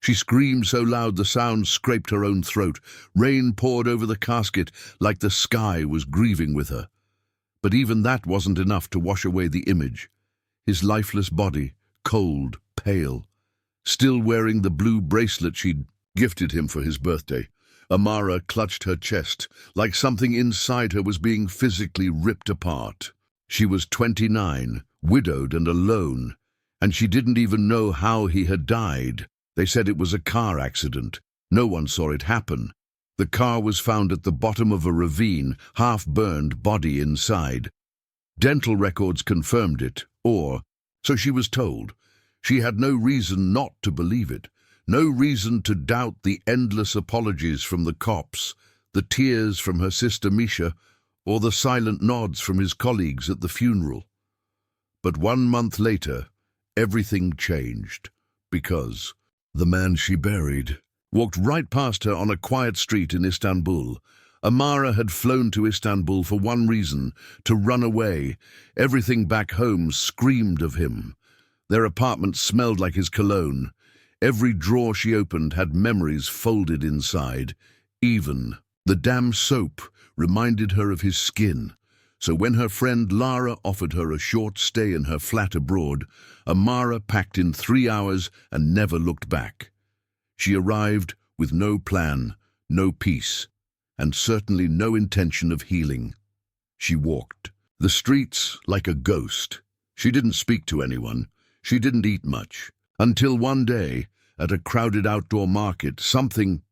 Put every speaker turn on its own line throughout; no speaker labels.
She screamed so loud the sound scraped her own throat. Rain poured over the casket like the sky was grieving with her. But even that wasn't enough to wash away the image. His lifeless body, cold, pale, still wearing the blue bracelet she'd gifted him for his birthday. Amara clutched her chest, like something inside her was being physically ripped apart. She was 29, widowed and alone, and she didn't even know how he had died. They said it was a car accident. No one saw it happen. The car was found at the bottom of a ravine, half-burned, body inside. Dental records confirmed it, or so she was told. She had no reason not to believe it. No reason to doubt the endless apologies from the cops, the tears from her sister Misha, or the silent nods from his colleagues at the funeral. But 1 month later, everything changed, because the man she buried walked right past her on a quiet street in Istanbul. Amara had flown to Istanbul for one reason, to run away. Everything back home screamed of him. Their apartment smelled like his cologne. Every drawer she opened had memories folded inside. Even the damn soap reminded her of his skin. So when her friend Lara offered her a short stay in her flat abroad, Amara packed in 3 hours and never looked back. She arrived with no plan, no peace, and certainly no intention of healing. She walked the streets like a ghost. She didn't speak to anyone. She didn't eat much. Until one day, at a crowded outdoor market, someone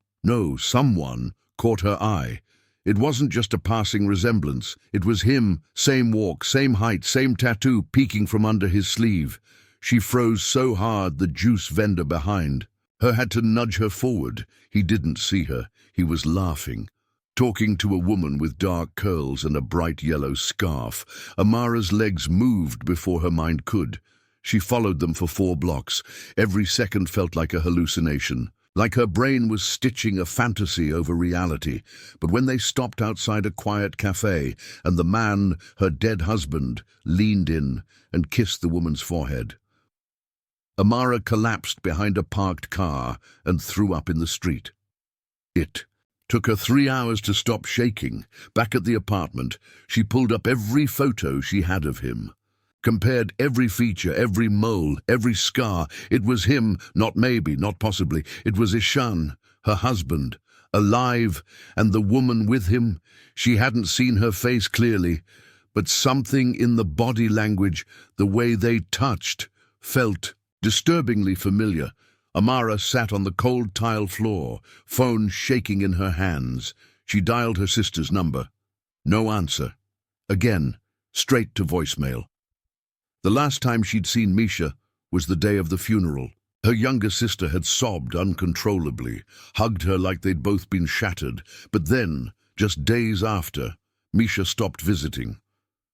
caught her eye. It wasn't just a passing resemblance. It was him, same walk, same height, same tattoo peeking from under his sleeve. She froze so hard the juice vendor behind her had to nudge her forward. He didn't see her. He was laughing, talking to a woman with dark curls and a bright yellow scarf. Amara's legs moved before her mind could. She followed them for 4 blocks. Every second felt like a hallucination, like her brain was stitching a fantasy over reality. But when they stopped outside a quiet cafe, and the man, her dead husband, leaned in and kissed the woman's forehead, Amara collapsed behind a parked car and threw up in the street. It took her 3 hours to stop shaking. Back at the apartment, she pulled up every photo she had of him. Compared every feature, every mole, every scar. It was him, not maybe, not possibly. It was Ishan, her husband, alive, and the woman with him. She hadn't seen her face clearly, but something in the body language, the way they touched, felt disturbingly familiar. Amara sat on the cold tile floor, phone shaking in her hands. She dialed her sister's number. No answer. Again, straight to voicemail. The last time she'd seen Misha was the day of the funeral. Her younger sister had sobbed uncontrollably, hugged her like they'd both been shattered. But then, just days after, Misha stopped visiting,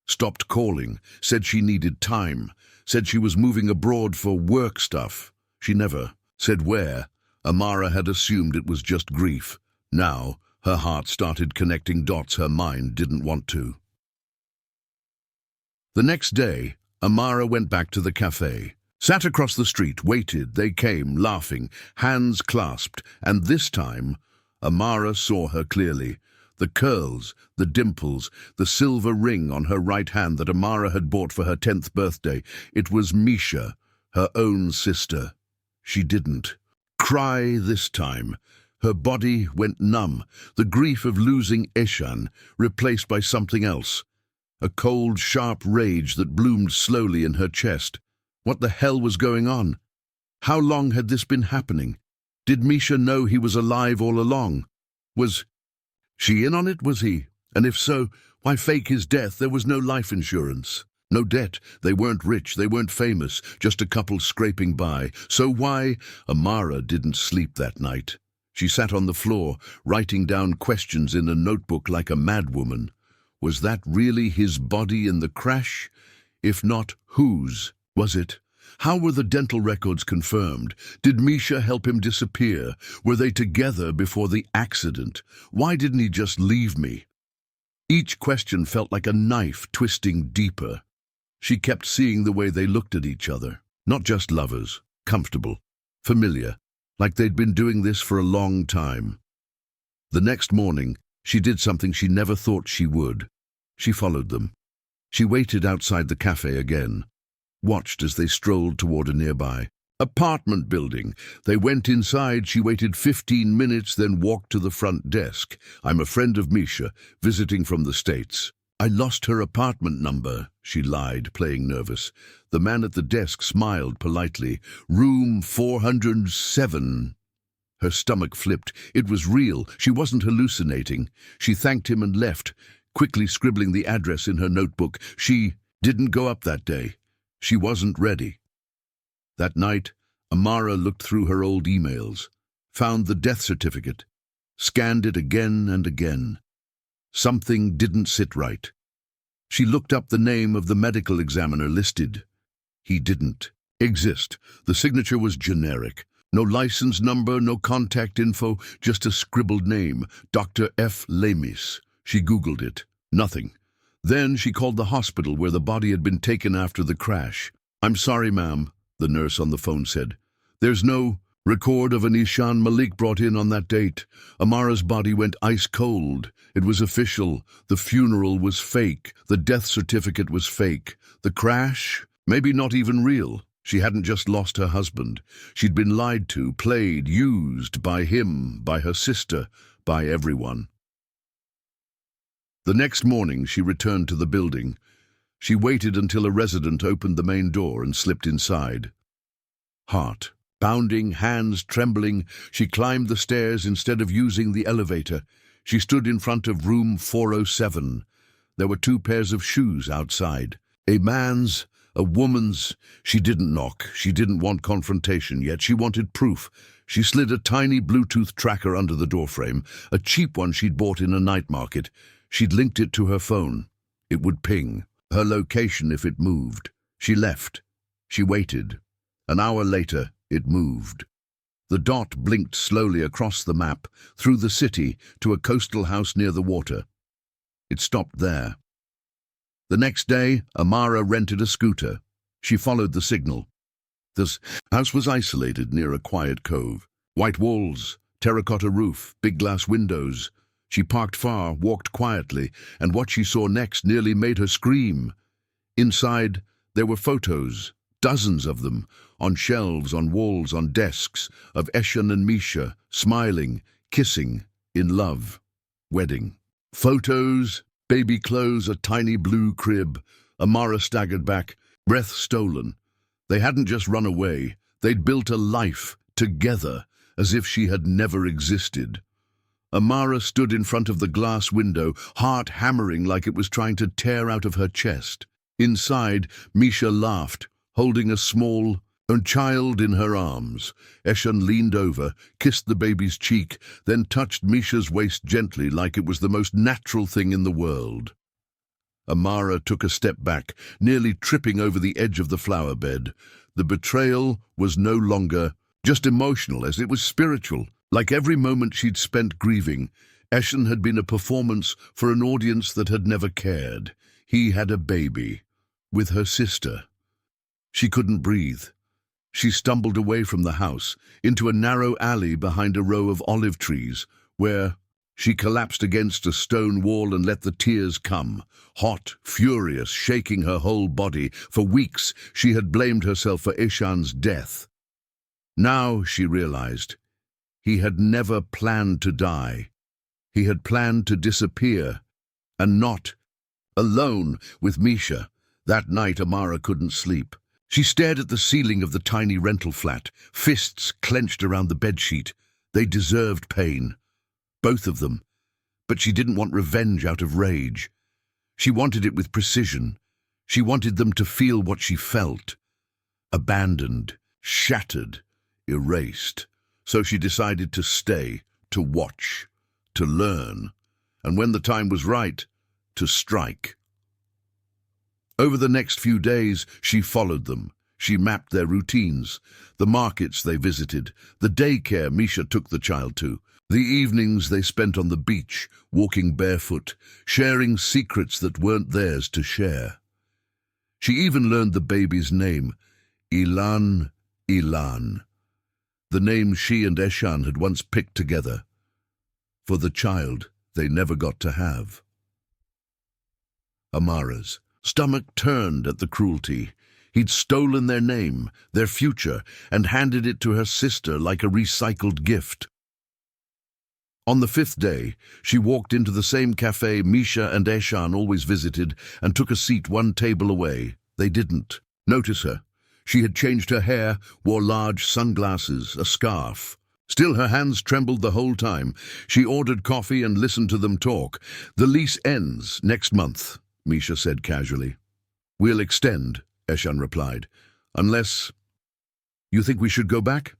stopped calling, said she needed time, said she was moving abroad for work stuff. She never said where. Amara had assumed it was just grief. Now, her heart started connecting dots her mind didn't want to. The next day, Amara went back to the cafe, sat across the street, waited. They came, laughing, hands clasped, and this time, Amara saw her clearly. The curls, the dimples, the silver ring on her right hand that Amara had bought for her 10th birthday. It was Misha, her own sister. She didn't cry this time. Her body went numb, the grief of losing Ishan replaced by something else. A cold, sharp rage that bloomed slowly in her chest. What the hell was going on? How long had this been happening? Did Misha know he was alive all along? Was she in on it, was he? And if so, why fake his death? There was no life insurance, no debt. They weren't rich, they weren't famous, just a couple scraping by. So why? Amara didn't sleep that night. She sat on the floor, writing down questions in a notebook like a madwoman. Was that really his body in the crash? If not, whose was it? How were the dental records confirmed? Did Misha help him disappear? Were they together before the accident? Why didn't he just leave me? Each question felt like a knife twisting deeper. She kept seeing the way they looked at each other. Not just lovers, comfortable, familiar, like they'd been doing this for a long time. The next morning, she did something she never thought she would. She followed them. She waited outside the cafe again, watched as they strolled toward a nearby apartment building. They went inside. She waited 15 minutes, then walked to the front desk. "I'm a friend of Misha, visiting from the States. I lost her apartment number," she lied, playing nervous. The man at the desk smiled politely. "Room 407. Her stomach flipped. It was real. She wasn't hallucinating. She thanked him and left, quickly scribbling the address in her notebook. She didn't go up that day. She wasn't ready. That night, Amara looked through her old emails, found the death certificate, scanned it again and again. Something didn't sit right. She looked up the name of the medical examiner listed. He didn't exist. The signature was generic. No license number, no contact info, just a scribbled name, Dr. F. Lemis. She Googled it. Nothing. Then she called the hospital where the body had been taken after the crash. "I'm sorry, ma'am," the nurse on the phone said. "There's no record of an Ishan Malik brought in on that date. Amara's body went ice cold. It was official. The funeral was fake. The death certificate was fake. The crash? Maybe not even real. She hadn't just lost her husband. She'd been lied to, played, used by him, by her sister, by everyone." The next morning, she returned to the building. She waited until a resident opened the main door and slipped inside. Heart pounding, hands trembling, she climbed the stairs instead of using the elevator. She stood in front of room 407. There were 2 pairs of shoes outside. A man's, a woman's. She didn't knock. She didn't want confrontation, yet she wanted proof. She slid a tiny Bluetooth tracker under the doorframe, a cheap one she'd bought in a night market. She'd linked it to her phone. It would ping her location if it moved. She left. She waited. An hour later, it moved. The dot blinked slowly across the map, through the city, to a coastal house near the water. It stopped there. The next day, Amara rented a scooter. She followed the signal. This house was isolated near a quiet cove. White walls, terracotta roof, big glass windows. She parked far, walked quietly, and what she saw next nearly made her scream. Inside, there were photos, dozens of them, on shelves, on walls, on desks, of Eshan and Misha, smiling, kissing, in love, wedding. Photos, baby clothes, a tiny blue crib. Amara staggered back, breath stolen. They hadn't just run away. They'd built a life, together, as if she had never existed. Amara stood in front of the glass window, heart hammering like it was trying to tear out of her chest. Inside, Misha laughed, holding a small child in her arms. Eshan leaned over, kissed the baby's cheek, then touched Misha's waist gently like it was the most natural thing in the world. Amara took a step back, nearly tripping over the edge of the flower bed. The betrayal was no longer just emotional, as it was spiritual. Like every moment she'd spent grieving, Eshan had been a performance for an audience that had never cared. He had a baby, with her sister. She couldn't breathe. She stumbled away from the house, into a narrow alley behind a row of olive trees, where she collapsed against a stone wall and let the tears come, hot, furious, shaking her whole body. For weeks she had blamed herself for Eshan's death. Now she realized he had never planned to die. He had planned to disappear, and not alone with Misha. That night Amara couldn't sleep. She stared at the ceiling of the tiny rental flat, fists clenched around the bedsheet. They deserved pain, both of them, but she didn't want revenge out of rage. She wanted it with precision. She wanted them to feel what she felt. Abandoned, shattered, erased. So she decided to stay, to watch, to learn, and when the time was right, to strike. Over the next few days, she followed them. She mapped their routines, the markets they visited, the daycare Misha took the child to, the evenings they spent on the beach, walking barefoot, sharing secrets that weren't theirs to share. She even learned the baby's name, Ilan. the name she and Eshan had once picked together, for the child they never got to have. Amara's stomach turned at the cruelty. He'd stolen their name, their future, and handed it to her sister like a recycled gift. On the 5th day, she walked into the same cafe Misha and Eshan always visited and took a seat one table away. They didn't notice her. She had changed her hair, wore large sunglasses, a scarf. Still, her hands trembled the whole time. She ordered coffee and listened to them talk. "The lease ends next month," Misha said casually. "We'll extend," Eshan replied. "Unless... You think we should go back?"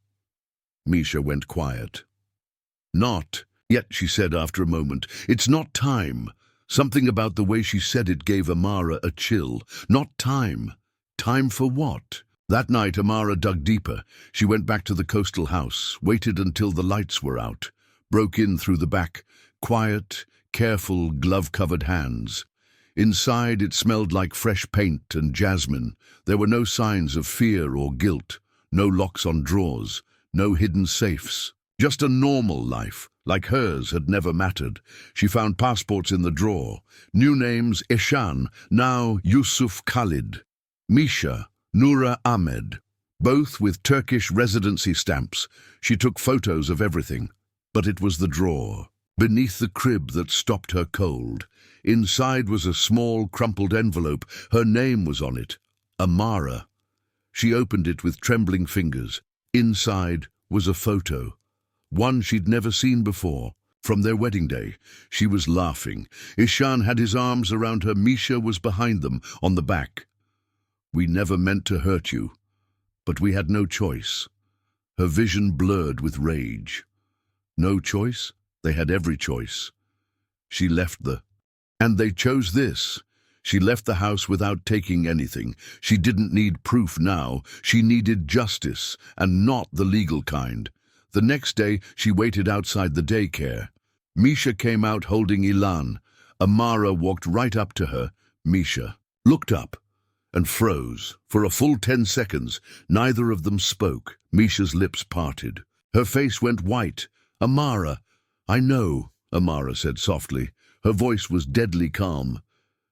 Misha went quiet. "Not yet," she said after a moment. "It's not time." Something about the way she said it gave Amara a chill. Not time. Time for what? That night, Amara dug deeper. She went back to the coastal house, waited until the lights were out, broke in through the back, quiet, careful, glove-covered hands. Inside, it smelled like fresh paint and jasmine. There were no signs of fear or guilt, no locks on drawers, no hidden safes. Just a normal life, like hers, had never mattered. She found passports in the drawer. New names, Eshan, now Yusuf Khalid. Misha, Noura Ahmed, both with Turkish residency stamps. She took photos of everything. But it was the drawer, beneath the crib, that stopped her cold. Inside was a small, crumpled envelope. Her name was on it. Amara. She opened it with trembling fingers. Inside was a photo. One she'd never seen before. From their wedding day. She was laughing. Eshan had his arms around her. Misha was behind them, on the back. "We never meant to hurt you, but we had no choice." Her vision blurred with rage. No choice? They had every choice. She left And they chose this. She left the house without taking anything. She didn't need proof now. She needed justice, and not the legal kind. The next day, she waited outside the daycare. Misha came out holding Ilan. Amara walked right up to her. Misha looked up and froze. For a full 10 seconds, neither of them spoke. Misha's lips parted. Her face went white. "Amara." "I know," Amara said softly. Her voice was deadly calm.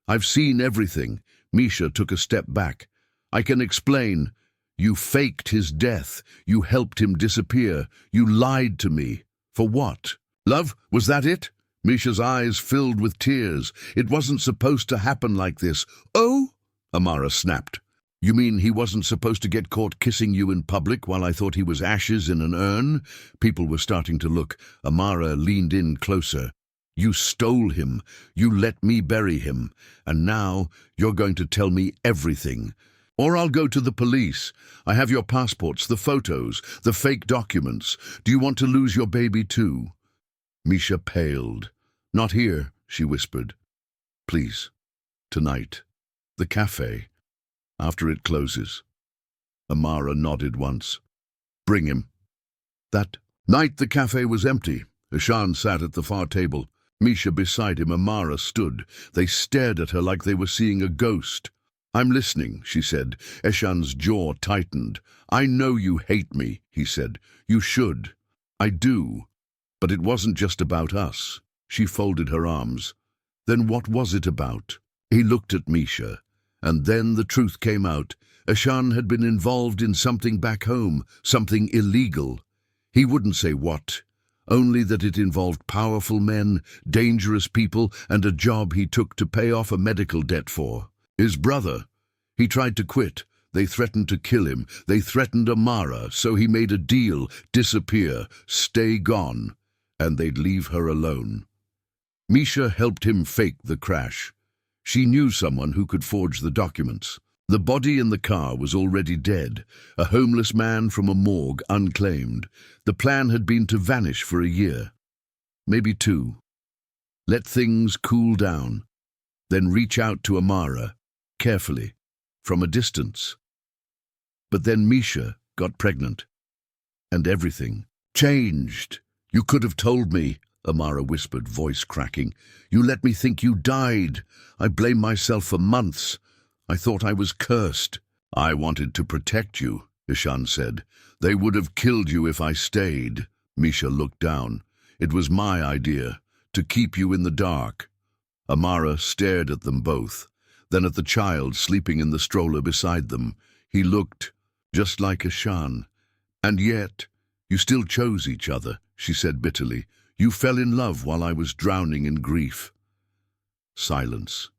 "I've seen everything." Misha took a step back. "I can explain. You faked his death. You helped him disappear. You lied to me. For what? Love? Was that it?" Misha's eyes filled with tears. "It wasn't supposed to happen like this." "Oh?" Amara snapped. "You mean he wasn't supposed to get caught kissing you in public while I thought he was ashes in an urn?" People were starting to look. Amara leaned in closer. "You stole him. You let me bury him. And now you're going to tell me everything. Or I'll go to the police. I have your passports, the photos, the fake documents. Do you want to lose your baby too?" Misha paled. "Not here," she whispered. "Please. Tonight. The cafe. After it closes." Amara nodded once. "Bring him." That night the cafe was empty. Eshan sat at the far table. Misha beside him. Amara stood. They stared at her like they were seeing a ghost. "I'm listening," she said. Eshan's jaw tightened. "I know you hate me," he said. "You should." "I do. But it wasn't just about us." She folded her arms. "Then what was it about?" He looked at Misha. And then the truth came out. Eshan had been involved in something back home, something illegal. He wouldn't say what, only that it involved powerful men, dangerous people, and a job he took to pay off a medical debt for. His brother. He tried to quit. They threatened to kill him. They threatened Amara, so he made a deal, disappear, stay gone, and they'd leave her alone. Misha helped him fake the crash. She knew someone who could forge the documents. The body in the car was already dead, a homeless man from a morgue, unclaimed. The plan had been to vanish for a year, maybe 2. Let things cool down, then reach out to Amara, carefully, from a distance. But then Misha got pregnant, and everything changed. "You could have told me," Amara whispered, voice cracking. "You let me think you died. I blamed myself for months. I thought I was cursed." "I wanted to protect you," Ishan said. They would have killed you if I stayed. Misha looked down. It was my idea, to keep you in the dark. Amara stared at them both, then at the child sleeping in the stroller beside them. He looked just like Ishan. And yet, you still chose each other, she said bitterly. You fell in love while I was drowning in grief. Silence.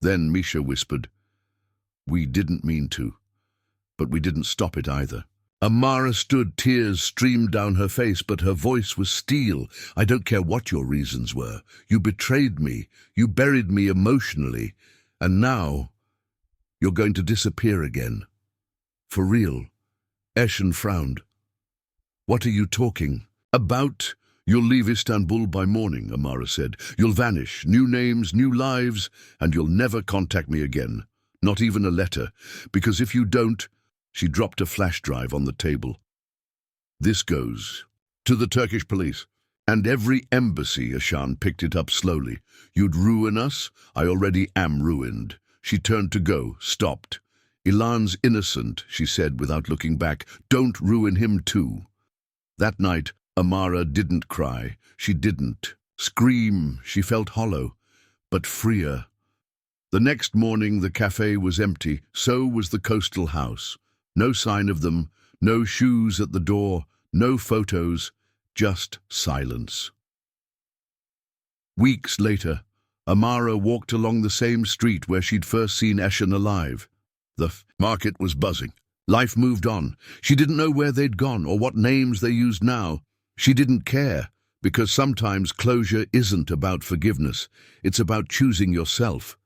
Then Misha whispered, We didn't mean to, but we didn't stop it either. Amara stood, tears streamed down her face, but her voice was steel. I don't care what your reasons were. You betrayed me. You buried me emotionally. And now, you're going to disappear again. For real. Eshan frowned. What are you talking about? You'll leave Istanbul by morning, Amara said. You'll vanish, new names, new lives, and you'll never contact me again. Not even a letter, because if you don't... She dropped a flash drive on the table. This goes to the Turkish police. And every embassy, Ishan picked it up slowly. You'd ruin us? I already am ruined. She turned to go, stopped. Ilan's innocent, she said without looking back. Don't ruin him too. That night, Amara didn't cry. She didn't scream. She felt hollow, but freer. The next morning, the cafe was empty. So was the coastal house. No sign of them, no shoes at the door, no photos, just silence. Weeks later, Amara walked along the same street where she'd first seen Eshan alive. The market was buzzing. Life moved on. She didn't know where they'd gone or what names they used now. She didn't care, because sometimes closure isn't about forgiveness. It's about choosing yourself.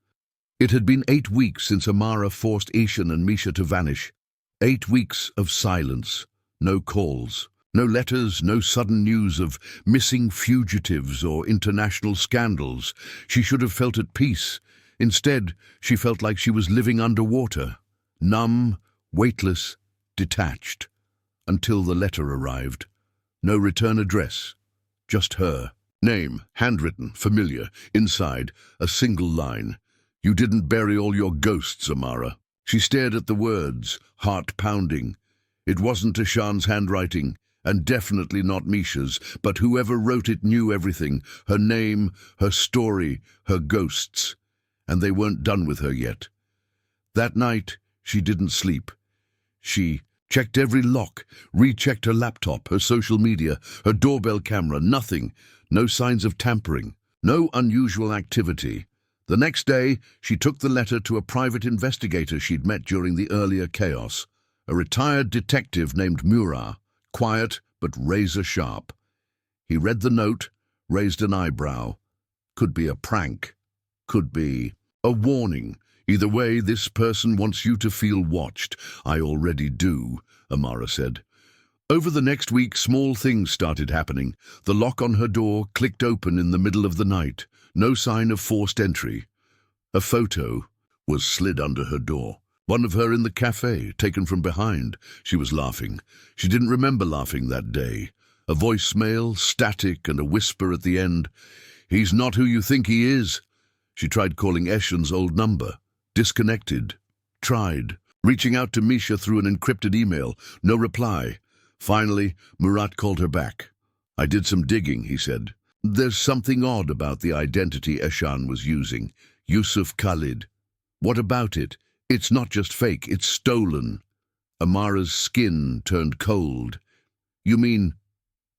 It had been 8 weeks since Amara forced Eshan and Misha to vanish. 8 weeks of silence, no calls, no letters, no sudden news of missing fugitives or international scandals. She should have felt at peace. Instead, she felt like she was living underwater, numb, weightless, detached, until the letter arrived. No return address, just her. Name, handwritten, familiar. Inside, a single line. You didn't bury all your ghosts, Amara. She stared at the words, heart pounding. It wasn't Ishan's handwriting, and definitely not Misha's, but whoever wrote it knew everything, her name, her story, her ghosts. And they weren't done with her yet. That night, she didn't sleep. She checked every lock, rechecked her laptop, her social media, her doorbell camera, nothing. No signs of tampering, no unusual activity. The next day, she took the letter to a private investigator she'd met during the earlier chaos, a retired detective named Murat, quiet but razor-sharp. He read the note, raised an eyebrow. Could be a prank. Could be a warning. Either way, this person wants you to feel watched. I already do, Amara said. Over the next week, small things started happening. The lock on her door clicked open in the middle of the night. No sign of forced entry. A photo was slid under her door. One of her in the cafe, taken from behind. She was laughing. She didn't remember laughing that day. A voicemail, static, and a whisper at the end. He's not who you think he is. She tried calling Eshan's old number. Disconnected. Tried. Reaching out to Misha through an encrypted email. No reply. Finally, Murat called her back. I did some digging, he said. There's something odd about the identity Eshan was using. Yusuf Khalid. What about it? It's not just fake, it's stolen. Amara's skin turned cold. You mean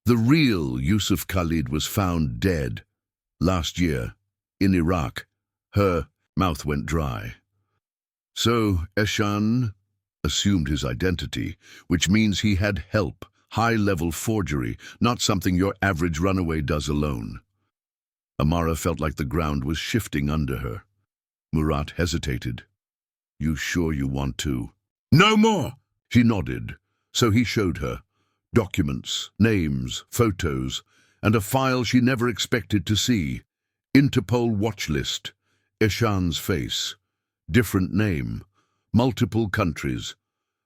the real Yusuf Khalid was found dead last year in Iraq? Her mouth went dry. So Eshan assumed his identity, which means he had help. High-level forgery, not something your average runaway does alone. Amara felt like the ground was shifting under her. Murat hesitated. You sure you want to? No more! She nodded. So he showed her. Documents, names, photos, and a file she never expected to see. Interpol watch list. Eshan's face. Different name. Multiple countries.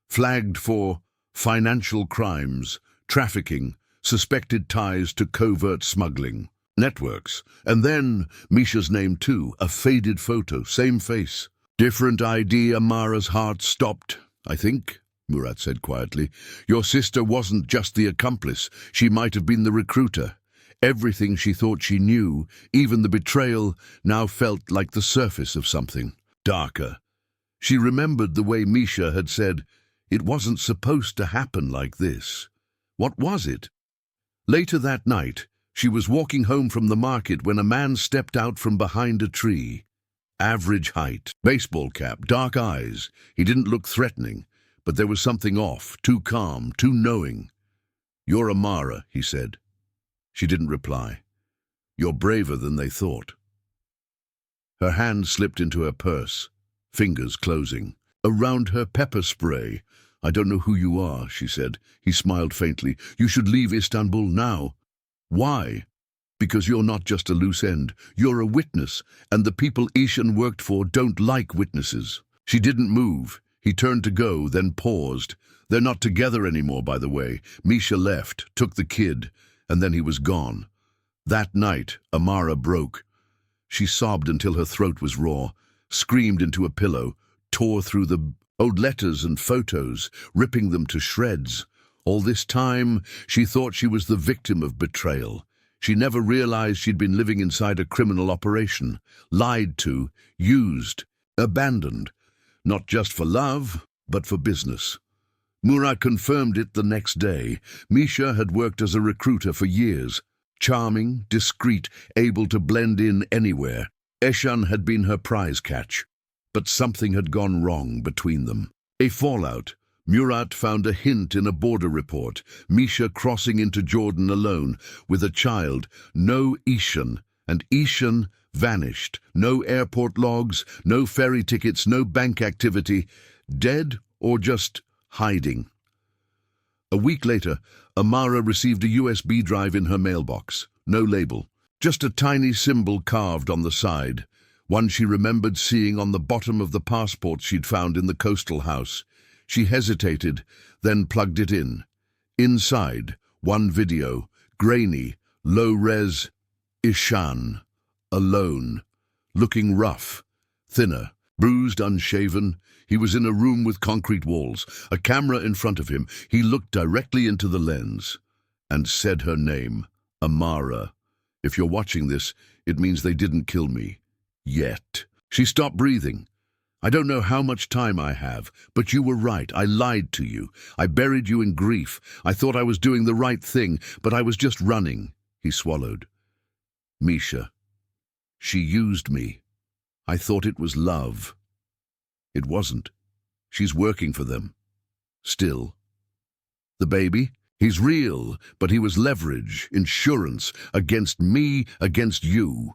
Flagged for financial crimes, trafficking, suspected ties to covert smuggling, networks. And then Misha's name too, a faded photo, same face. Different ID. Amara's heart stopped, I think. Murat said quietly. Your sister wasn't just the accomplice. She might have been the recruiter. Everything she thought she knew, even the betrayal, now felt like the surface of something darker. She remembered the way Misha had said, it wasn't supposed to happen like this. What was it? Later that night, she was walking home from the market when a man stepped out from behind a tree. Average height, baseball cap, dark eyes. He didn't look threatening, but there was something off, too calm, too knowing. You're Amara, he said. She didn't reply. You're braver than they thought. Her hand slipped into her purse, fingers closing. Around her pepper spray. I don't know who you are, she said. He smiled faintly. You should leave Istanbul now. Why? Because you're not just a loose end. You're a witness, and the people Ishan worked for don't like witnesses. She didn't move. He turned to go, then paused. They're not together anymore, by the way. Misha left, took the kid, and then he was gone. That night, Amara broke. She sobbed until her throat was raw, screamed into a pillow, tore through the old letters and photos, ripping them to shreds. All this time, she thought she was the victim of betrayal. She never realized she'd been living inside a criminal operation, lied to, used, abandoned, not just for love, but for business. Murat confirmed it the next day. Misha had worked as a recruiter for years, charming, discreet, able to blend in anywhere. Eshan had been her prize catch. But something had gone wrong between them. A fallout. Murat found a hint in a border report. Misha crossing into Jordan alone, with a child. No Ishan. And Ishan vanished. No airport logs, no ferry tickets, no bank activity. Dead or just hiding. A week later, Amara received a USB drive in her mailbox. No label. Just a tiny symbol carved on the side. One she remembered seeing on the bottom of the passport she'd found in the coastal house. She hesitated, then plugged it in. Inside, one video, grainy, low-res, Ishan, alone, looking rough, thinner, bruised, unshaven. He was in a room with concrete walls, a camera in front of him. He looked directly into the lens and said her name, Amara. If you're watching this, it means they didn't kill me. Yet. She stopped breathing. I don't know how much time I have, but you were right. I lied to you. I buried you in grief. I thought I was doing the right thing, but I was just running. He swallowed. Misha. She used me. I thought it was love. It wasn't. She's working for them. Still. The baby? He's real, but he was leverage, insurance, against me, against you.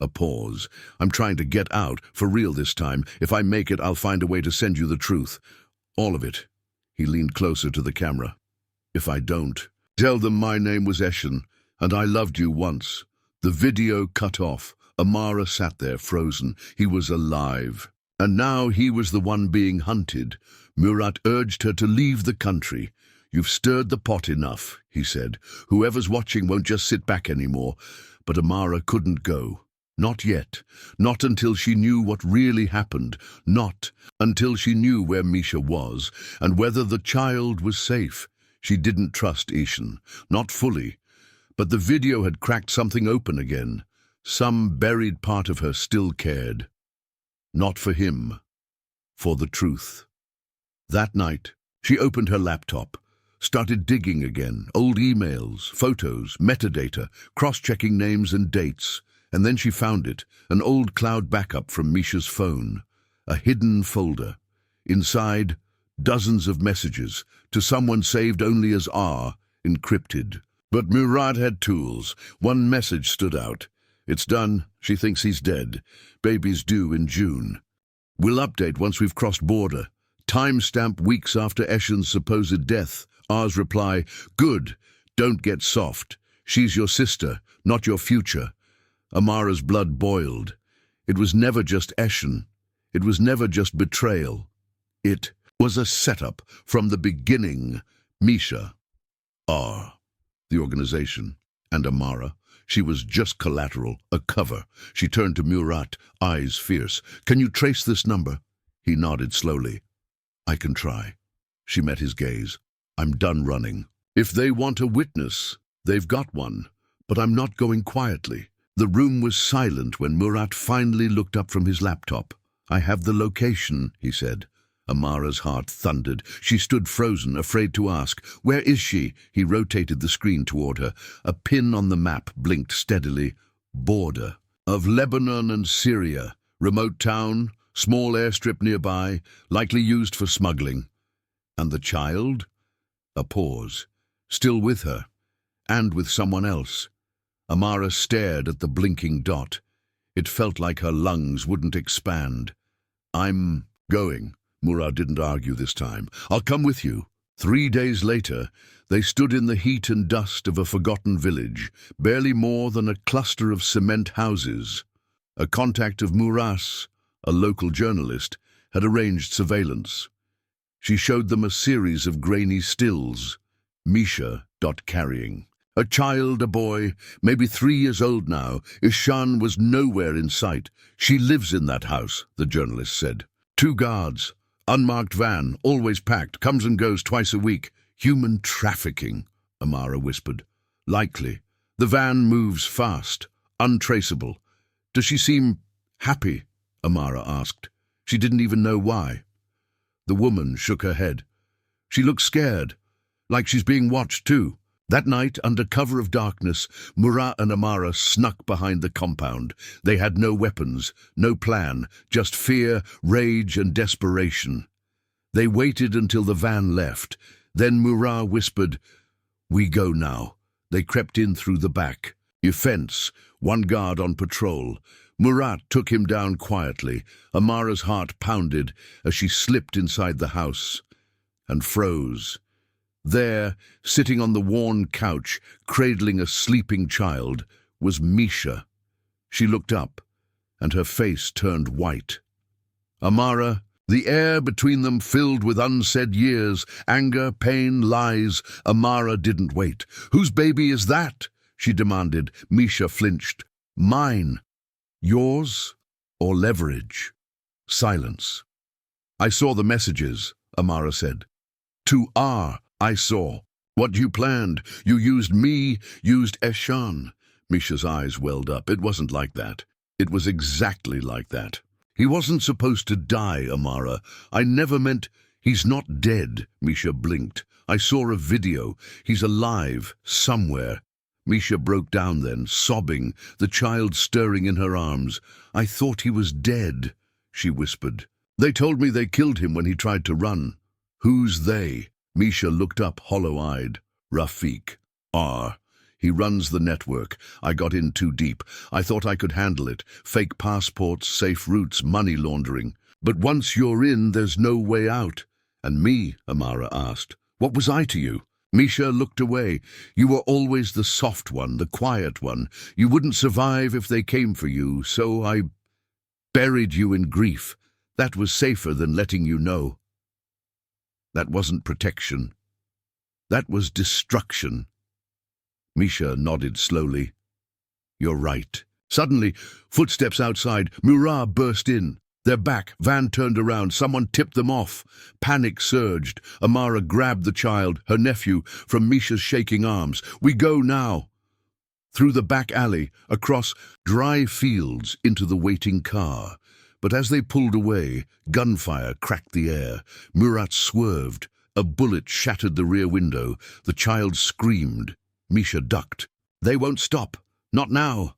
A pause. I'm trying to get out, for real this time. If I make it, I'll find a way to send you the truth. All of it. He leaned closer to the camera. If I don't, tell them my name was Eshan, and I loved you once. The video cut off. Amara sat there, frozen. He was alive. And now he was the one being hunted. Murat urged her to leave the country. You've stirred the pot enough, he said. Whoever's watching won't just sit back anymore. But Amara couldn't go. Not yet. Not until she knew what really happened. Not until she knew where Misha was and whether the child was safe. She didn't trust Ishan. Not fully. But the video had cracked something open again. Some buried part of her still cared. Not for him. For the truth. That night, she opened her laptop. Started digging again. Old emails, photos, metadata, cross-checking names and dates. And then she found it, an old cloud backup from Misha's phone, a hidden folder. Inside, dozens of messages, to someone saved only as R, encrypted. But Murat had tools. One message stood out. It's done. She thinks he's dead. Baby's due in June. We'll update once we've crossed border. Timestamp weeks after Eshan's supposed death. R's reply, good. Don't get soft. She's your sister, not your future. Amara's blood boiled. It was never just Eshan. It was never just betrayal. It was a setup from the beginning. Misha, R, the organization, and Amara. She was just collateral, a cover. She turned to Murat, eyes fierce. Can you trace this number? He nodded slowly. I can try. She met his gaze. I'm done running. If they want a witness, they've got one. But I'm not going quietly. The room was silent when Murat finally looked up from his laptop. I have the location, he said. Amara's heart thundered. She stood frozen, afraid to ask. Where is she? He rotated the screen toward her. A pin on the map blinked steadily. Border. Of Lebanon and Syria. Remote town, small airstrip nearby, likely used for smuggling. And the child? A pause. Still with her. And with someone else. Amara stared at the blinking dot. It felt like her lungs wouldn't expand. I'm going. Murat didn't argue this time. I'll come with you. 3 days later, they stood in the heat and dust of a forgotten village, barely more than a cluster of cement houses. A contact of Murat's, a local journalist, had arranged surveillance. She showed them a series of grainy stills. Misha, carrying. A child, a boy, maybe 3 years old now. Ishan was nowhere in sight. She lives in that house, the journalist said. 2 guards. Unmarked van, always packed, comes and goes twice a week. Human trafficking, Amara whispered. Likely. The van moves fast, untraceable. Does she seem happy? Amara asked. She didn't even know why. The woman shook her head. She looked scared, like she's being watched too. That night, under cover of darkness, Murat and Amara snuck behind the compound. They had no weapons, no plan, just fear, rage, and desperation. They waited until the van left. Then Murat whispered, "We go now." They crept in through the back. A fence, 1 guard on patrol. Murat took him down quietly. Amara's heart pounded as she slipped inside the house and froze. There, sitting on the worn couch, cradling a sleeping child, was Misha. She looked up, and her face turned white. Amara, the air between them filled with unsaid years, anger, pain, lies. Amara didn't wait. "Whose baby is that?" she demanded. Misha flinched. "Mine." "Yours or leverage?" Silence. "I saw the messages," Amara said. "To R. I saw. What you planned. You used me, used Eshan." Misha's eyes welled up. "It wasn't like that. It was exactly like that. He wasn't supposed to die, Amara. I never meant—" "He's not dead," Misha blinked. "I saw a video. He's alive, somewhere." Misha broke down then, sobbing, the child stirring in her arms. "I thought he was dead," she whispered. "They told me they killed him when he tried to run." "Who's they?" Misha looked up hollow-eyed. "Rafiq. R. He runs the network. I got in too deep. I thought I could handle it. Fake passports, safe routes, money laundering. But once you're in, there's no way out." "And me?" Amara asked. "What was I to you?" Misha looked away. "You were always the soft one, the quiet one. You wouldn't survive if they came for you, so I buried you in grief. That was safer than letting you know." "That wasn't protection. That was destruction." Misha nodded slowly. "You're right." Suddenly, footsteps outside. Murat burst in. They're back. Van turned around. Someone tipped them off. Panic surged. Amara grabbed the child, her nephew, from Misha's shaking arms. "We go now." Through the back alley, across dry fields, into the waiting car. But as they pulled away, gunfire cracked the air. Murat swerved. A bullet shattered the rear window. The child screamed. Misha ducked. "They won't stop. Not now."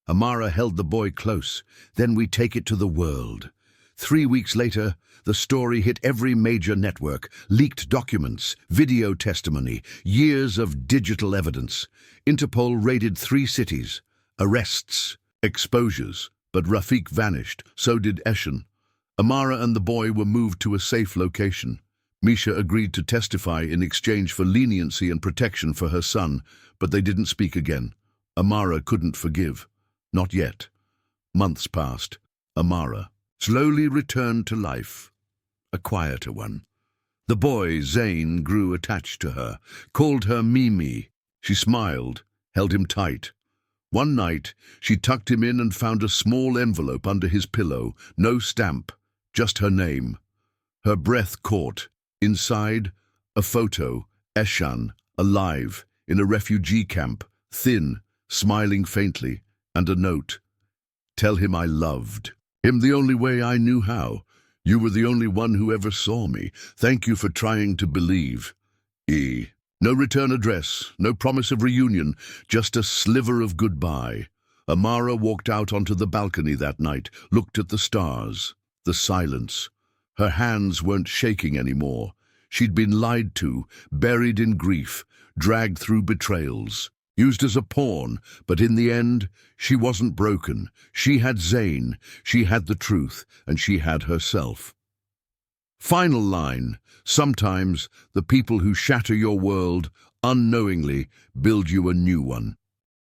Amara held the boy close. "Then we take it to the world." 3 weeks later, the story hit every major network. Leaked documents, video testimony, years of digital evidence. Interpol raided 3 cities. Arrests, exposures. But Rafiq vanished, so did Eshan. Amara and the boy were moved to a safe location. Misha agreed to testify in exchange for leniency and protection for her son, but they didn't speak again. Amara couldn't forgive. Not yet. Months passed. Amara slowly returned to life, a quieter one. The boy, Zain, grew attached to her, called her Mimi. She smiled, held him tight. One night, she tucked him in and found a small envelope under his pillow, no stamp, just her name. Her breath caught. Inside, a photo, Eshan, alive, in a refugee camp, thin, smiling faintly, and a note. Tell him I loved him the only way I knew how. You were the only one who ever saw me. Thank you for trying to believe. E. No return address, no promise of reunion, just a sliver of goodbye. Amara walked out onto the balcony that night, looked at the stars, the silence. Her hands weren't shaking anymore. She'd been lied to, buried in grief, dragged through betrayals, used as a pawn, but in the end, she wasn't broken. She had Zayn, she had the truth, and she had herself. Final line. Sometimes the people who shatter your world unknowingly build you a new one.